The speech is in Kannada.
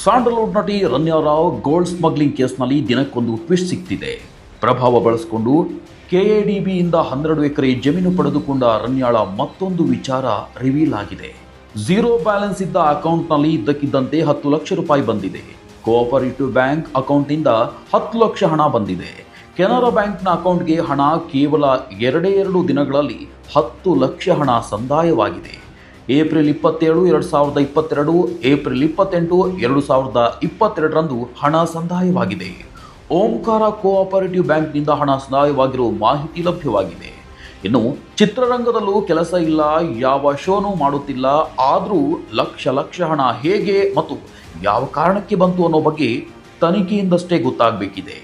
ಸ್ಯಾಂಡಲ್ವುಡ್ ನಟಿ ರನ್ಯಾ ರಾವ್ ಗೋಲ್ಡ್ ಸ್ಮಗ್ಲಿಂಗ್ ಕೇಸ್ನಲ್ಲಿ ದಿನಕ್ಕೊಂದು ಟ್ವಿಸ್ಟ್ ಸಿಗ್ತಿದೆ. ಪ್ರಭಾವ ಬಳಸಿಕೊಂಡು ಕೆಎಡಿಬಿಯಿಂದ 12 ಎಕರೆ ಜಮೀನು ಪಡೆದುಕೊಂಡ ರನ್ಯಾಳ ಮತ್ತೊಂದು ವಿಚಾರ ರಿವೀಲ್ ಆಗಿದೆ. ಝೀರೋ ಬ್ಯಾಲೆನ್ಸ್ ಇದ್ದ ಅಕೌಂಟ್ನಲ್ಲಿ ಇದ್ದಕ್ಕಿದ್ದಂತೆ 10 ಲಕ್ಷ ರೂಪಾಯಿ ಬಂದಿದೆ. ಕೋಆಪರೇಟಿವ್ ಬ್ಯಾಂಕ್ ಅಕೌಂಟ್ನಿಂದ 10 ಲಕ್ಷ ಹಣ ಬಂದಿದೆ. ಕೆನರಾ ಬ್ಯಾಂಕ್ನ ಅಕೌಂಟ್ಗೆ ಹಣ ಕೇವಲ 2 ದಿನಗಳಲ್ಲಿ 10 ಲಕ್ಷ ಹಣ ಸಂದಾಯವಾಗಿದೆ. ಏಪ್ರಿಲ್ 27, 2022, ಏಪ್ರಿಲ್ 28, 2022ರಂದು ಹಣ ಸಂದಾಯವಾಗಿದೆ. ಓಂಕಾರ ಕೋಆಪರೇಟಿವ್ ಬ್ಯಾಂಕ್ನಿಂದ ಹಣ ಸಂದಾಯವಾಗಿರುವ ಮಾಹಿತಿ ಲಭ್ಯವಾಗಿದೆ. ಇನ್ನು ಚಿತ್ರರಂಗದಲ್ಲೂ ಕೆಲಸ ಇಲ್ಲ, ಯಾವ ಶೋನೂ ಮಾಡುತ್ತಿಲ್ಲ, ಆದರೂ ಲಕ್ಷ ಹಣ ಹೇಗೆ ಮತ್ತು ಯಾವ ಕಾರಣಕ್ಕೆ ಬಂತು ಅನ್ನೋ ಬಗ್ಗೆ ತನಿಖೆಯಿಂದಷ್ಟೇ ಗೊತ್ತಾಗಬೇಕಿದೆ.